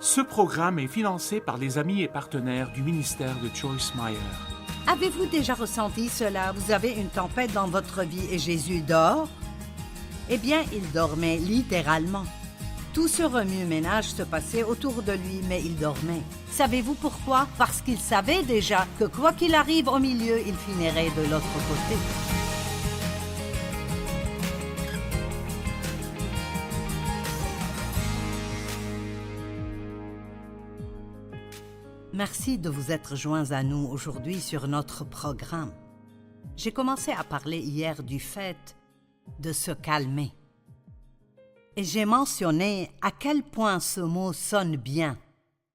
Ce programme est financé par les amis et partenaires du ministère de Joyce Meyer. Avez-vous déjà ressenti cela? Vous avez une tempête dans votre vie et Jésus dort? Eh bien, il dormait littéralement. Tout ce remue-ménage se passait autour de lui, mais il dormait. Savez-vous pourquoi? Parce qu'il savait déjà que quoi qu'il arrive au milieu, il finirait de l'autre côté. Merci de vous être joints à nous aujourd'hui sur notre programme. J'ai commencé à parler hier du fait de se calmer. Et j'ai mentionné à quel point ce mot sonne bien.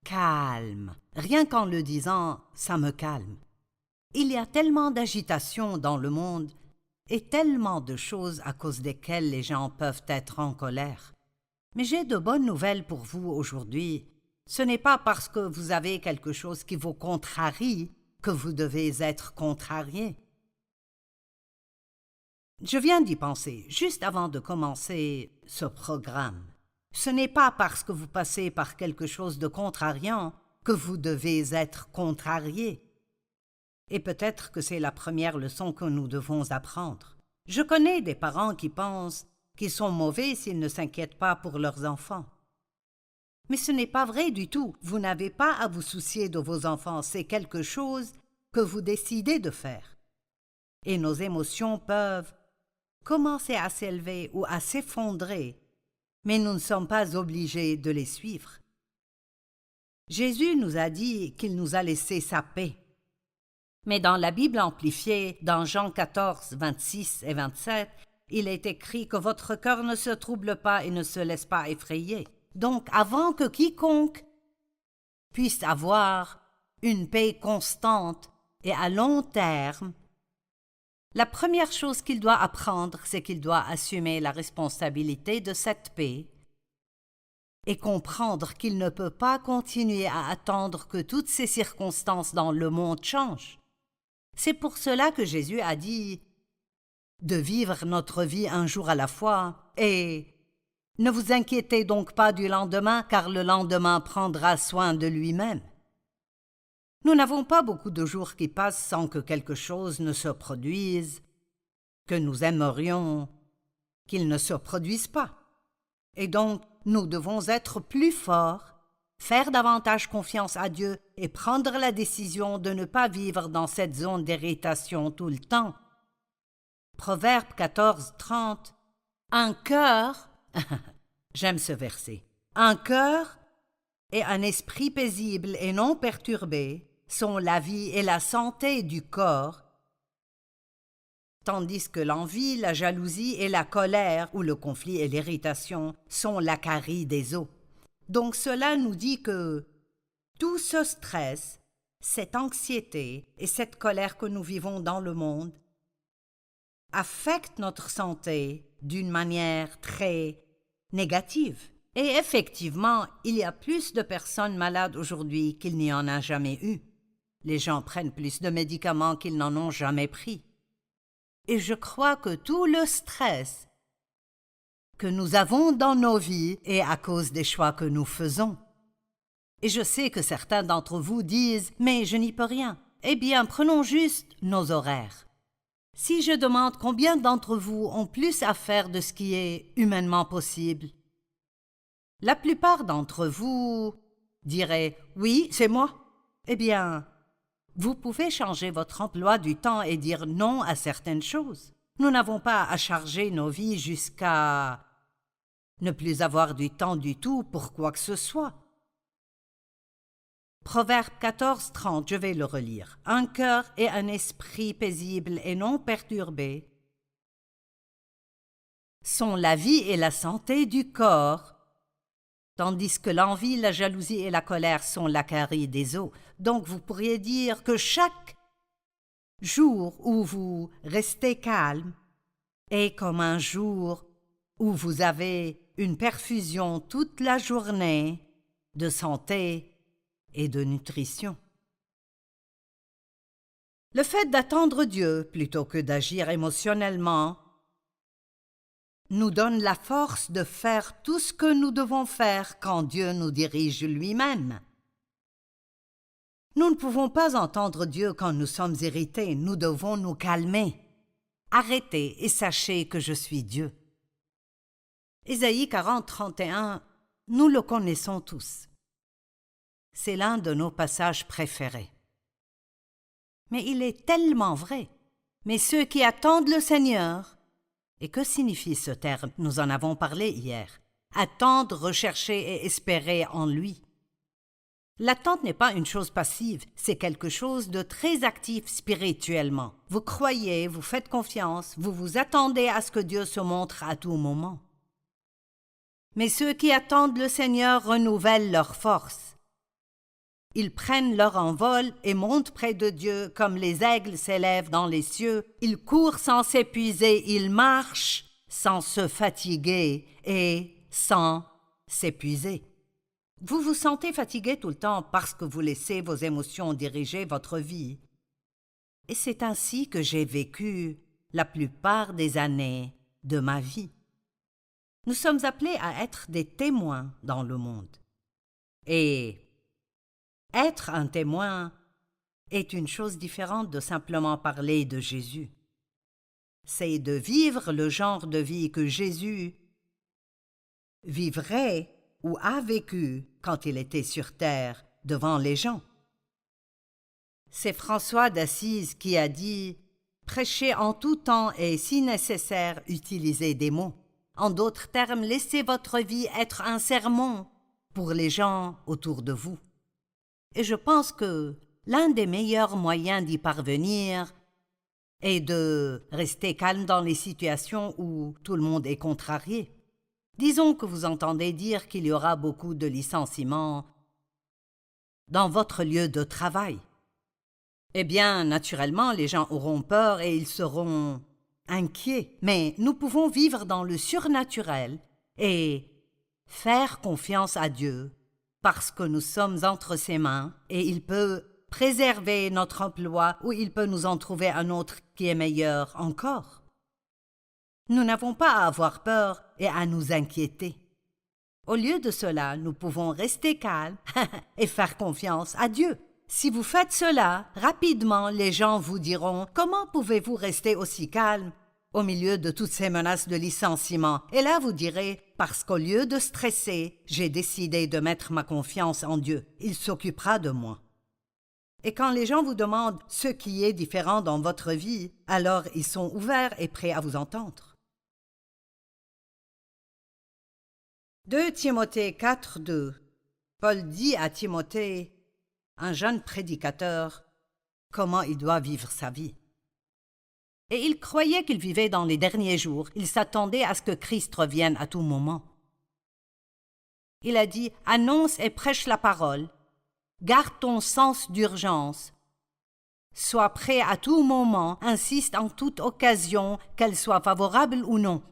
Calme. Rien qu'en le disant, ça me calme. Il y a tellement d'agitation dans le monde et tellement de choses à cause desquelles les gens peuvent être en colère. Mais j'ai de bonnes nouvelles pour vous aujourd'hui. Ce n'est pas parce que vous avez quelque chose qui vous contrarie que vous devez être contrarié. Je viens d'y penser, juste avant de commencer ce programme. Ce n'est pas parce que vous passez par quelque chose de contrariant que vous devez être contrarié. Et peut-être que c'est la première leçon que nous devons apprendre. Je connais des parents qui pensent qu'ils sont mauvais s'ils ne s'inquiètent pas pour leurs enfants. Mais ce n'est pas vrai du tout. Vous n'avez pas à vous soucier de vos enfants. C'est quelque chose que vous décidez de faire. Et nos émotions peuvent commencer à s'élever ou à s'effondrer, mais nous ne sommes pas obligés de les suivre. Jésus nous a dit qu'il nous a laissé sa paix. Mais dans la Bible amplifiée, dans Jean 14, 26 et 27, il est écrit que votre cœur ne se trouble pas et ne se laisse pas effrayer. Donc, avant que quiconque puisse avoir une paix constante et à long terme, la première chose qu'il doit apprendre, c'est qu'il doit assumer la responsabilité de cette paix et comprendre qu'il ne peut pas continuer à attendre que toutes ces circonstances dans le monde changent. C'est pour cela que Jésus a dit de vivre notre vie un jour à la fois et ne vous inquiétez donc pas du lendemain, car le lendemain prendra soin de lui-même. Nous n'avons pas beaucoup de jours qui passent sans que quelque chose ne se produise, que nous aimerions qu'il ne se produise pas. Et donc, nous devons être plus forts, faire davantage confiance à Dieu et prendre la décision de ne pas vivre dans cette zone d'irritation tout le temps. Proverbe 14, 30. Un cœur... J'aime ce verset. Un cœur et un esprit paisible et non perturbé sont la vie et la santé du corps, tandis que l'envie, la jalousie et la colère, ou le conflit et l'irritation, sont la carie des os. Donc cela nous dit que tout ce stress, cette anxiété et cette colère que nous vivons dans le monde affectent notre santé d'une manière très négative. Et effectivement, il y a plus de personnes malades aujourd'hui qu'il n'y en a jamais eu. Les gens prennent plus de médicaments qu'ils n'en ont jamais pris. Et je crois que tout le stress que nous avons dans nos vies est à cause des choix que nous faisons. Et je sais que certains d'entre vous disent « Mais je n'y peux rien ». Eh bien, prenons juste nos horaires. Si je demande combien d'entre vous ont plus à faire de ce qui est humainement possible, la plupart d'entre vous diraient « Oui, c'est moi ». Eh bien, vous pouvez changer votre emploi du temps et dire non à certaines choses. Nous n'avons pas à charger nos vies jusqu'à ne plus avoir du temps du tout pour quoi que ce soit. Proverbe 14, 30, je vais le relire. Un cœur et un esprit paisible et non perturbé sont la vie et la santé du corps, tandis que l'envie, la jalousie et la colère sont la carie des os. Donc vous pourriez dire que chaque jour où vous restez calme est comme un jour où vous avez une perfusion toute la journée de santé et de nutrition. Le fait d'attendre Dieu plutôt que d'agir émotionnellement nous donne la force de faire tout ce que nous devons faire quand Dieu nous dirige lui-même. Nous ne pouvons pas entendre Dieu quand nous sommes irrités, nous devons nous calmer. Arrêtez et sachez que je suis Dieu. Ésaïe 40, 31, nous le connaissons tous. C'est l'un de nos passages préférés. Mais il est tellement vrai. Mais ceux qui attendent le Seigneur, et que signifie ce terme? Nous en avons parlé hier. Attendre, rechercher et espérer en lui. L'attente n'est pas une chose passive, c'est quelque chose de très actif spirituellement. Vous croyez, vous faites confiance, vous vous attendez à ce que Dieu se montre à tout moment. Mais ceux qui attendent le Seigneur renouvellent leur force. Ils prennent leur envol et montent près de Dieu comme les aigles s'élèvent dans les cieux. Ils courent sans s'épuiser, ils marchent sans se fatiguer et sans s'épuiser. Vous vous sentez fatigué tout le temps parce que vous laissez vos émotions diriger votre vie. Et c'est ainsi que j'ai vécu la plupart des années de ma vie. Nous sommes appelés à être des témoins dans le monde. Et être un témoin est une chose différente de simplement parler de Jésus. C'est de vivre le genre de vie que Jésus vivrait ou a vécu quand il était sur terre devant les gens. C'est François d'Assise qui a dit « Prêchez en tout temps et, si nécessaire, utilisez des mots. En d'autres termes, laissez votre vie être un sermon pour les gens autour de vous. » Et je pense que l'un des meilleurs moyens d'y parvenir est de rester calme dans les situations où tout le monde est contrarié. Disons que vous entendez dire qu'il y aura beaucoup de licenciements dans votre lieu de travail. Eh bien, naturellement, les gens auront peur et ils seront inquiets. Mais nous pouvons vivre dans le surnaturel et faire confiance à Dieu parce que nous sommes entre ses mains et il peut préserver notre emploi ou il peut nous en trouver un autre qui est meilleur encore. Nous n'avons pas à avoir peur et à nous inquiéter. Au lieu de cela, nous pouvons rester calmes et faire confiance à Dieu. Si vous faites cela, rapidement, les gens vous diront « Comment pouvez-vous rester aussi calme au milieu de toutes ces menaces de licenciement ?» Et là, vous direz « Parce qu'au lieu de stresser, j'ai décidé de mettre ma confiance en Dieu. Il s'occupera de moi. » Et quand les gens vous demandent ce qui est différent dans votre vie, alors ils sont ouverts et prêts à vous entendre. 2 Timothée 4, 2. Paul dit à Timothée, un jeune prédicateur, comment il doit vivre sa vie. Et il croyait qu'il vivait dans les derniers jours. Il s'attendait à ce que Christ revienne à tout moment. Il a dit, annonce et prêche la parole. Garde ton sens d'urgence. Sois prêt à tout moment, insiste en toute occasion, qu'elle soit favorable ou non.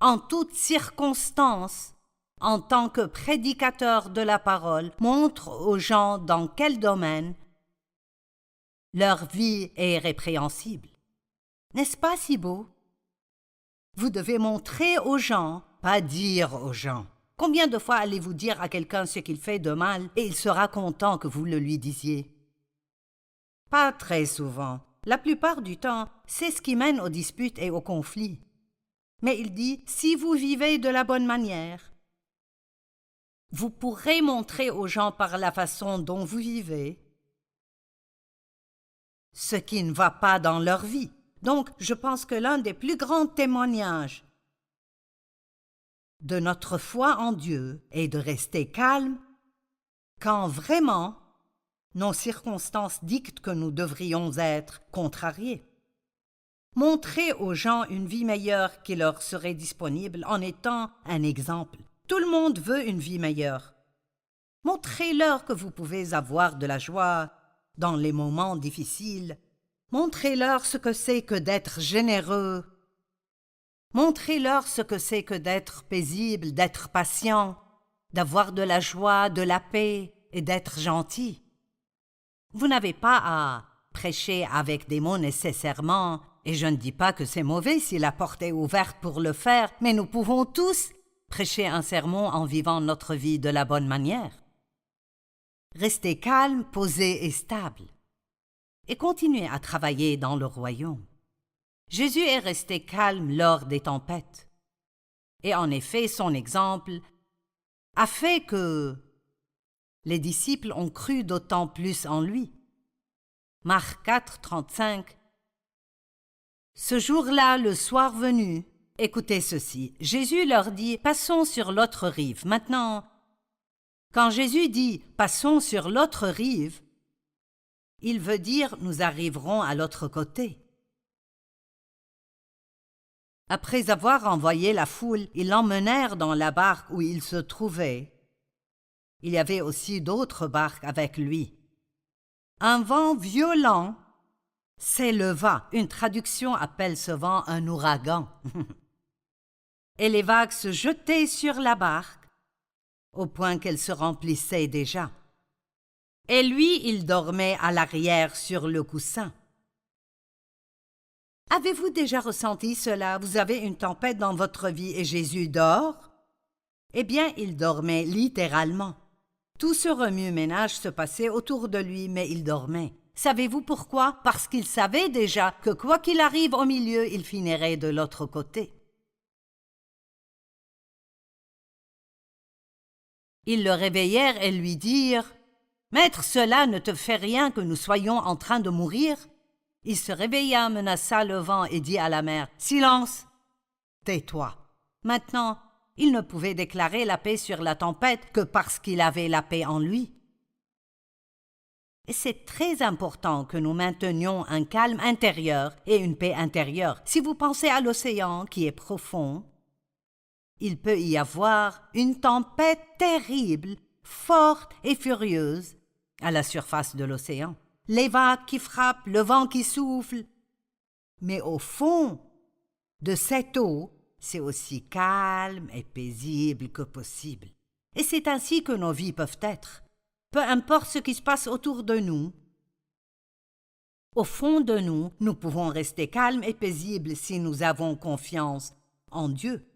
En toute circonstance, en tant que prédicateur de la parole, montre aux gens dans quel domaine leur vie est répréhensible. N'est-ce pas si beau? Vous devez montrer aux gens, pas dire aux gens. Combien de fois allez-vous dire à quelqu'un ce qu'il fait de mal et il sera content que vous le lui disiez? Pas très souvent. La plupart du temps, c'est ce qui mène aux disputes et aux conflits. Mais il dit, si vous vivez de la bonne manière, vous pourrez montrer aux gens par la façon dont vous vivez ce qui ne va pas dans leur vie. Donc, je pense que l'un des plus grands témoignages de notre foi en Dieu est de rester calme quand vraiment nos circonstances dictent que nous devrions être contrariés. Montrer aux gens une vie meilleure qui leur serait disponible en étant un exemple. Tout le monde veut une vie meilleure. Montrez-leur que vous pouvez avoir de la joie dans les moments difficiles. Montrez-leur ce que c'est que d'être généreux. Montrez-leur ce que c'est que d'être paisible, d'être patient, d'avoir de la joie, de la paix et d'être gentil. Vous n'avez pas à prêcher avec des mots nécessairement, et je ne dis pas que c'est mauvais si la porte est ouverte pour le faire, mais nous pouvons tous prêcher un sermon en vivant notre vie de la bonne manière. Restez calme, posé et stable, et continuez à travailler dans le royaume. Jésus est resté calme lors des tempêtes, et en effet, son exemple a fait que les disciples ont cru d'autant plus en lui. Marc 4, 35. Ce jour-là, le soir venu, écoutez ceci, Jésus leur dit « Passons sur l'autre rive ». Maintenant, quand Jésus dit « Passons sur l'autre rive », il veut dire « Nous arriverons à l'autre côté ». Après avoir envoyé la foule, ils l'emmenèrent dans la barque où il se trouvait. Il y avait aussi d'autres barques avec lui. Un vent violent s'éleva. Une traduction appelle ce vent un ouragan. Et les vagues se jetaient sur la barque, au point qu'elle se remplissait déjà. Et lui, il dormait à l'arrière sur le coussin. Avez-vous déjà ressenti cela? Vous avez une tempête dans votre vie et Jésus dort? Eh bien, il dormait littéralement. Tout ce remue-ménage se passait autour de lui, mais il dormait. Savez-vous pourquoi? Parce qu'il savait déjà que quoi qu'il arrive au milieu, il finirait de l'autre côté. Ils le réveillèrent et lui dirent « Maître, cela ne te fait rien que nous soyons en train de mourir ?» Il se réveilla, menaça le vent et dit à la mer « Silence, tais-toi !» Maintenant, il ne pouvait déclarer la paix sur la tempête que parce qu'il avait la paix en lui. Et c'est très important que nous maintenions un calme intérieur et une paix intérieure. Si vous pensez à l'océan qui est profond, il peut y avoir une tempête terrible, forte et furieuse à la surface de l'océan. Les vagues qui frappent, le vent qui souffle. Mais au fond de cette eau, c'est aussi calme et paisible que possible. Et c'est ainsi que nos vies peuvent être. Peu importe ce qui se passe autour de nous, au fond de nous, nous pouvons rester calmes et paisibles si nous avons confiance en Dieu.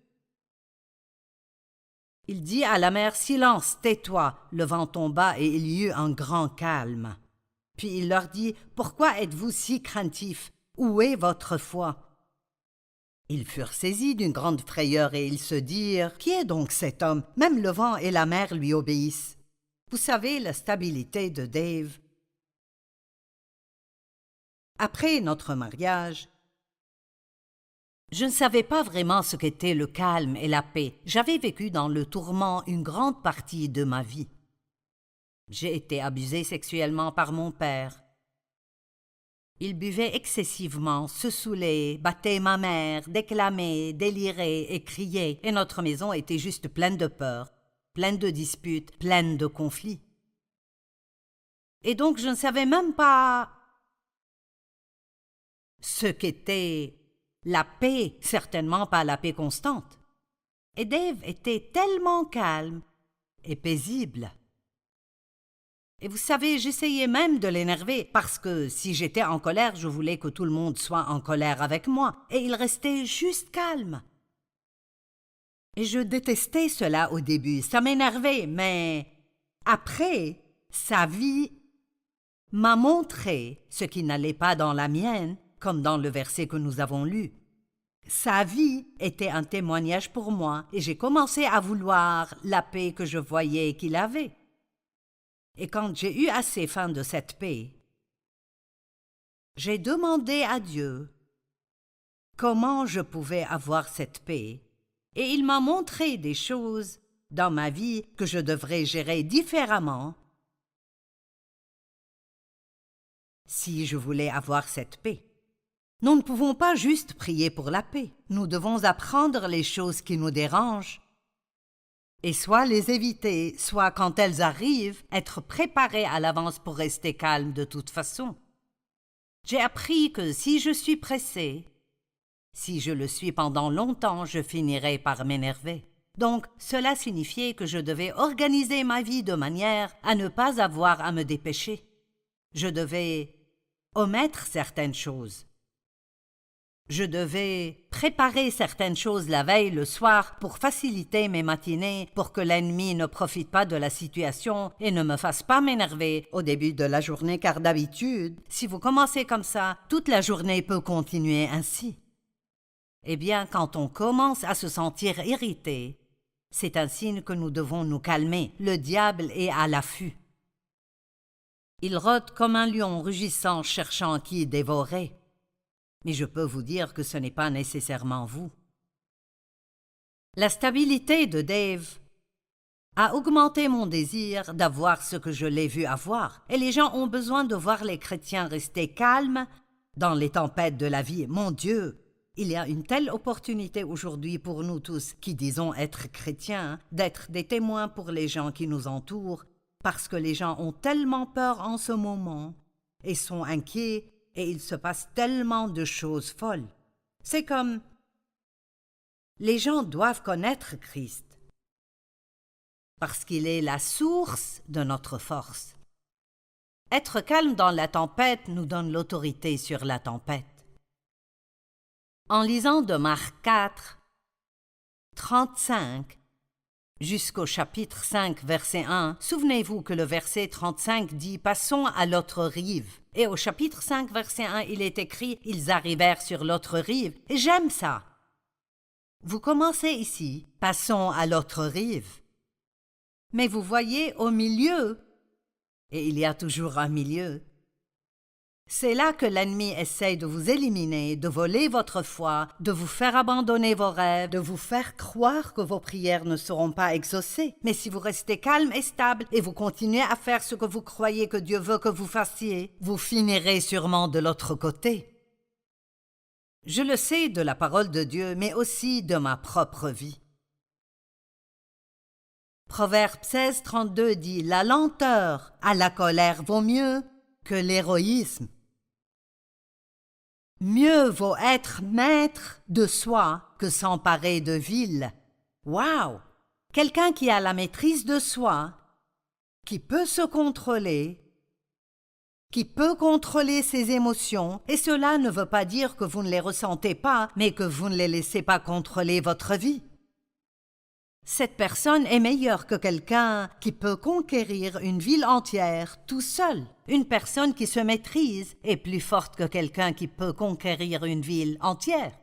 Il dit à la mer « Silence, tais-toi !» Le vent tomba et il y eut un grand calme. Puis il leur dit « Pourquoi êtes-vous si craintifs? Où est votre foi ?» Ils furent saisis d'une grande frayeur et ils se dirent « Qui est donc cet homme? Même le vent et la mer lui obéissent. » Vous savez, la stabilité de Dave. Après notre mariage, je ne savais pas vraiment ce qu'était le calme et la paix. J'avais vécu dans le tourment une grande partie de ma vie. J'ai été abusée sexuellement par mon père. Il buvait excessivement, se saoulait, battait ma mère, déclamait, délirait et criait, et notre maison était juste pleine de peur, pleine de disputes, pleine de conflits. Et donc je ne savais même pas ce qu'était la paix, certainement pas la paix constante. Et Dave était tellement calme et paisible. Et vous savez, j'essayais même de l'énerver, parce que si j'étais en colère, je voulais que tout le monde soit en colère avec moi, et il restait juste calme. Et je détestais cela au début, ça m'énervait, mais après, sa vie m'a montré ce qui n'allait pas dans la mienne, comme dans le verset que nous avons lu. Sa vie était un témoignage pour moi, et j'ai commencé à vouloir la paix que je voyais qu'il avait. Et quand j'ai eu assez faim de cette paix, j'ai demandé à Dieu comment je pouvais avoir cette paix, et il m'a montré des choses dans ma vie que je devrais gérer différemment si je voulais avoir cette paix. Nous ne pouvons pas juste prier pour la paix. Nous devons apprendre les choses qui nous dérangent et soit les éviter, soit quand elles arrivent, être préparés à l'avance pour rester calme de toute façon. J'ai appris que si je suis pressé, si je le suis pendant longtemps, je finirai par m'énerver. Donc, cela signifiait que je devais organiser ma vie de manière à ne pas avoir à me dépêcher. Je devais omettre certaines choses. Je devais préparer certaines choses la veille, le soir, pour faciliter mes matinées, pour que l'ennemi ne profite pas de la situation et ne me fasse pas m'énerver au début de la journée, car d'habitude, si vous commencez comme ça, toute la journée peut continuer ainsi. Eh bien, quand on commence à se sentir irrité, c'est un signe que nous devons nous calmer. Le diable est à l'affût. Il rôde comme un lion rugissant, cherchant qui dévorer. Mais je peux vous dire que ce n'est pas nécessairement vous. La stabilité de Dave a augmenté mon désir d'avoir ce que je l'ai vu avoir. Et les gens ont besoin de voir les chrétiens rester calmes dans les tempêtes de la vie. Mon Dieu, il y a une telle opportunité aujourd'hui pour nous tous qui disons être chrétiens, d'être des témoins pour les gens qui nous entourent, parce que les gens ont tellement peur en ce moment et sont inquiets. Et il se passe tellement de choses folles. C'est comme les gens doivent connaître Christ parce qu'il est la source de notre force. Être calme dans la tempête nous donne l'autorité sur la tempête. En lisant de Marc 4, 35 jusqu'au chapitre 5, verset 1, souvenez-vous que le verset 35 dit « Passons à l'autre rive ». Et au chapitre 5, verset 1, il est écrit « Ils arrivèrent sur l'autre rive ». Et j'aime ça. Vous commencez ici « Passons à l'autre rive ». Mais vous voyez au milieu, et il y a toujours un milieu, c'est là que l'ennemi essaie de vous éliminer, de voler votre foi, de vous faire abandonner vos rêves, de vous faire croire que vos prières ne seront pas exaucées. Mais si vous restez calme et stable et vous continuez à faire ce que vous croyez que Dieu veut que vous fassiez, vous finirez sûrement de l'autre côté. Je le sais de la parole de Dieu, mais aussi de ma propre vie. Proverbe 16, 32 dit « La lenteur à la colère vaut mieux que l'héroïsme. » Mieux vaut être maître de soi que s'emparer de ville. Wow! Quelqu'un qui a la maîtrise de soi, qui peut se contrôler, qui peut contrôler ses émotions, et cela ne veut pas dire que vous ne les ressentez pas, mais que vous ne les laissez pas contrôler votre vie. Cette personne est meilleure que quelqu'un qui peut conquérir une ville entière tout seul. Une personne qui se maîtrise est plus forte que quelqu'un qui peut conquérir une ville entière.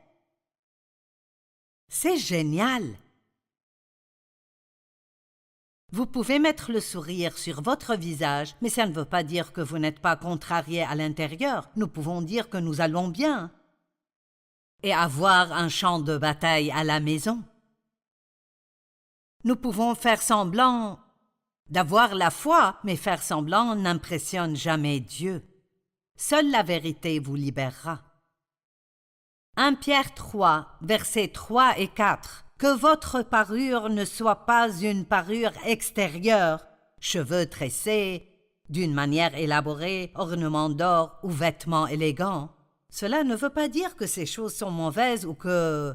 C'est génial! Vous pouvez mettre le sourire sur votre visage, mais ça ne veut pas dire que vous n'êtes pas contrarié à l'intérieur. Nous pouvons dire que nous allons bien et avoir un champ de bataille à la maison. Nous pouvons faire semblant d'avoir la foi, mais faire semblant n'impressionne jamais Dieu. Seule la vérité vous libérera. 1 Pierre 3, versets 3 et 4. Que votre parure ne soit pas une parure extérieure, cheveux tressés, d'une manière élaborée, ornements d'or ou vêtements élégants. Cela ne veut pas dire que ces choses sont mauvaises ou que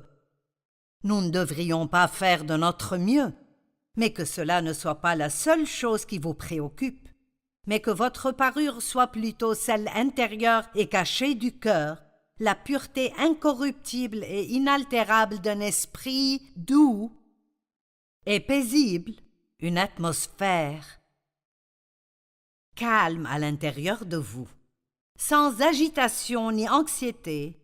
nous ne devrions pas faire de notre mieux, mais que cela ne soit pas la seule chose qui vous préoccupe, mais que votre parure soit plutôt celle intérieure et cachée du cœur, la pureté incorruptible et inaltérable d'un esprit doux et paisible, une atmosphère calme à l'intérieur de vous, sans agitation ni anxiété,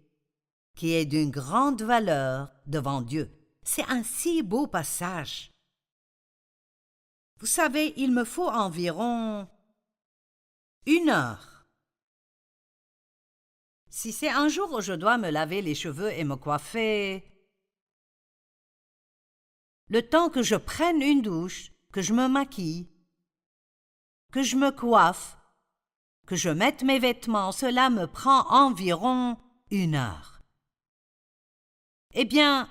qui est d'une grande valeur devant Dieu. C'est un si beau passage. Vous savez, il me faut environ 1 heure. Si c'est un jour où je dois me laver les cheveux et me coiffer, le temps que je prenne une douche, que je me maquille, que je me coiffe, que je mette mes vêtements, cela me prend environ 1 heure. Eh bien,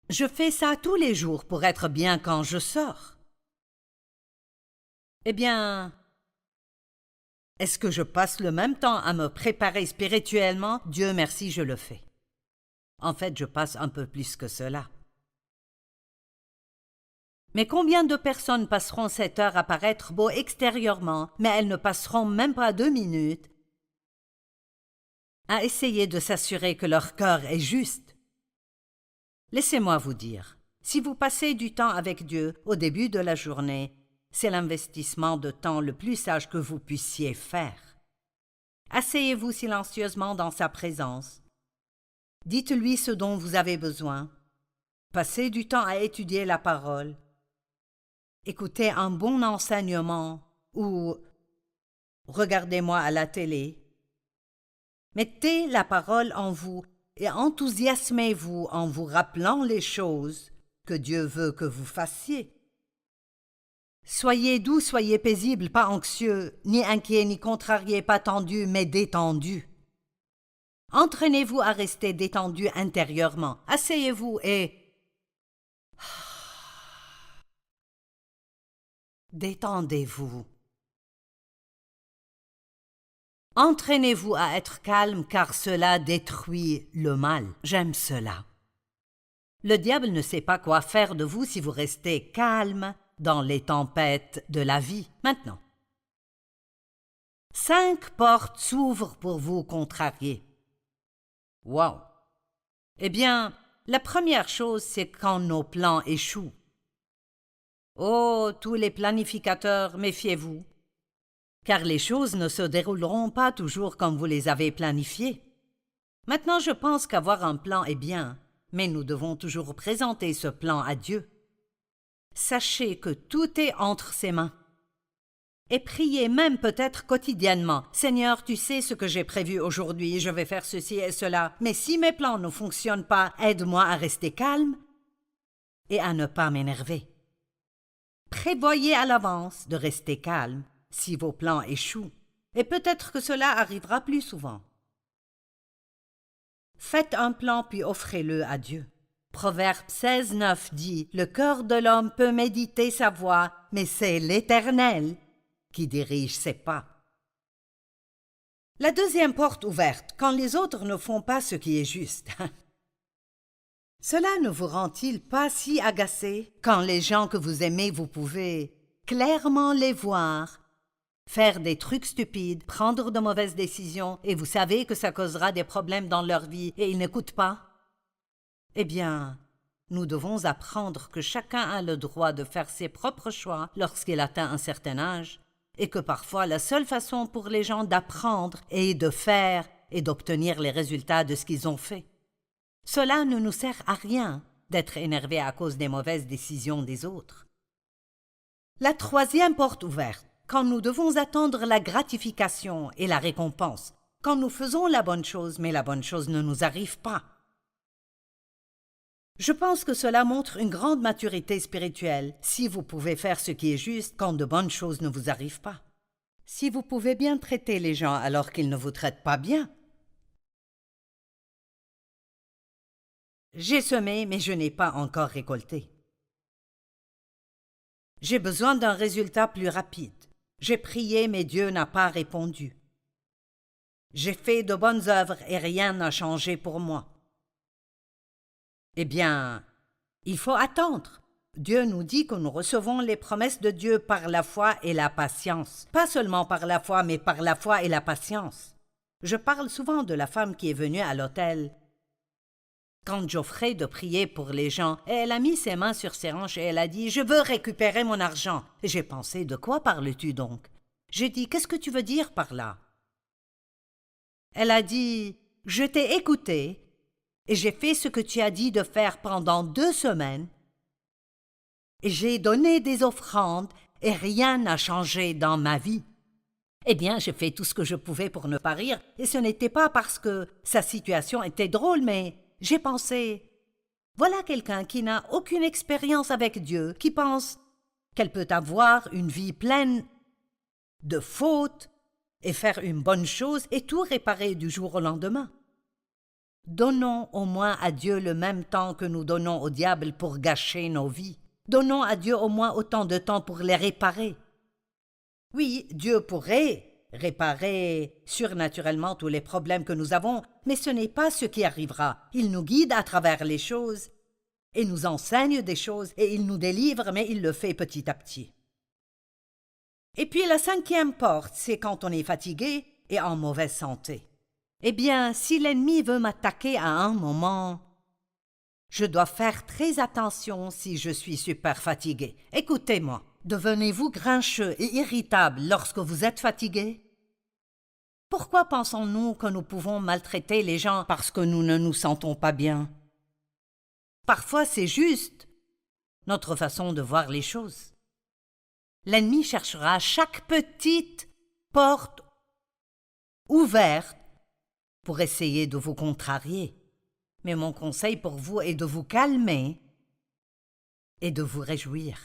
je fais ça tous les jours pour être bien quand je sors. Eh bien, est-ce que je passe le même temps à me préparer spirituellement? Dieu merci, je le fais. En fait, je passe un peu plus que cela. Mais combien de personnes passeront cette heure à paraître beau extérieurement, mais elles ne passeront même pas 2 minutes à essayer de s'assurer que leur cœur est juste. Laissez-moi vous dire, si vous passez du temps avec Dieu au début de la journée, c'est l'investissement de temps le plus sage que vous puissiez faire. Asseyez-vous silencieusement dans sa présence. Dites-lui ce dont vous avez besoin. Passez du temps à étudier la parole. Écoutez un bon enseignement ou regardez-moi à la télé. Mettez la parole en vous et enthousiasmez-vous en vous rappelant les choses que Dieu veut que vous fassiez. Soyez doux, soyez paisible, pas anxieux, ni inquiet, ni contrarié, pas tendu, mais détendu. Entraînez-vous à rester détendu intérieurement. Asseyez-vous et détendez-vous. Entraînez-vous à être calme car cela détruit le mal. J'aime cela. Le diable ne sait pas quoi faire de vous si vous restez calme dans les tempêtes de la vie. Maintenant, 5 portes s'ouvrent pour vous contrarier. Wow! Eh bien, la première chose, c'est quand nos plans échouent. Oh, tous les planificateurs, méfiez-vous, car les choses ne se dérouleront pas toujours comme vous les avez planifiées. Maintenant, je pense qu'avoir un plan est bien, mais nous devons toujours présenter ce plan à Dieu. Sachez que tout est entre ses mains. Et priez même peut-être quotidiennement. Seigneur, tu sais ce que j'ai prévu aujourd'hui, je vais faire ceci et cela. Mais si mes plans ne fonctionnent pas, aide-moi à rester calme et à ne pas m'énerver. Prévoyez à l'avance de rester calme si vos plans échouent, et peut-être que cela arrivera plus souvent. Faites un plan puis offrez-le à Dieu. Proverbe 16:9 dit « Le cœur de l'homme peut méditer sa voie, mais c'est l'Éternel qui dirige ses pas. » La deuxième porte ouverte, quand les autres ne font pas ce qui est juste. Cela ne vous rend-il pas si agacé quand les gens que vous aimez, vous pouvez clairement les voir, faire des trucs stupides, prendre de mauvaises décisions, et vous savez que ça causera des problèmes dans leur vie et ils n'écoutent pas? Eh bien, nous devons apprendre que chacun a le droit de faire ses propres choix lorsqu'il atteint un certain âge, et que parfois la seule façon pour les gens d'apprendre est de faire et d'obtenir les résultats de ce qu'ils ont fait. Cela ne nous sert à rien d'être énervé à cause des mauvaises décisions des autres. La troisième porte ouverte, quand nous devons attendre la gratification et la récompense, quand nous faisons la bonne chose mais la bonne chose ne nous arrive pas. Je pense que cela montre une grande maturité spirituelle si vous pouvez faire ce qui est juste quand de bonnes choses ne vous arrivent pas. Si vous pouvez bien traiter les gens alors qu'ils ne vous traitent pas bien. J'ai semé, mais je n'ai pas encore récolté. J'ai besoin d'un résultat plus rapide. J'ai prié, mais Dieu n'a pas répondu. J'ai fait de bonnes œuvres et rien n'a changé pour moi. Eh bien, il faut attendre. Dieu nous dit que nous recevons les promesses de Dieu par la foi et la patience. Pas seulement par la foi, mais par la foi et la patience. Je parle souvent de la femme qui est venue à l'hôtel quand j'offrais de prier pour les gens, et elle a mis ses mains sur ses hanches et elle a dit « Je veux récupérer mon argent ». Et j'ai pensé « De quoi parles-tu donc ?» J'ai dit « Qu'est-ce que tu veux dire par là ?» Elle a dit « Je t'ai écouté et j'ai fait ce que tu as dit de faire pendant 2 semaines et j'ai donné des offrandes et rien n'a changé dans ma vie. » Eh bien, j'ai fait tout ce que je pouvais pour ne pas rire et ce n'était pas parce que sa situation était drôle, mais j'ai pensé, voilà quelqu'un qui n'a aucune expérience avec Dieu, qui pense qu'elle peut avoir une vie pleine de fautes et faire une bonne chose et tout réparer du jour au lendemain. Donnons au moins à Dieu le même temps que nous donnons au diable pour gâcher nos vies. Donnons à Dieu au moins autant de temps pour les réparer. Oui, Dieu pourrait réparer surnaturellement tous les problèmes que nous avons, mais ce n'est pas ce qui arrivera. Il nous guide à travers les choses et nous enseigne des choses et il nous délivre, mais il le fait petit à petit. Et puis la 5e porte, c'est quand on est fatigué et en mauvaise santé. Eh bien, si l'ennemi veut m'attaquer à un moment, je dois faire très attention si je suis super fatigué. Écoutez-moi, devenez-vous grincheux et irritable lorsque vous êtes fatigué? Pourquoi pensons-nous que nous pouvons maltraiter les gens parce que nous ne nous sentons pas bien? Parfois, c'est juste notre façon de voir les choses. L'ennemi cherchera chaque petite porte ouverte pour essayer de vous contrarier. Mais mon conseil pour vous est de vous calmer et de vous réjouir.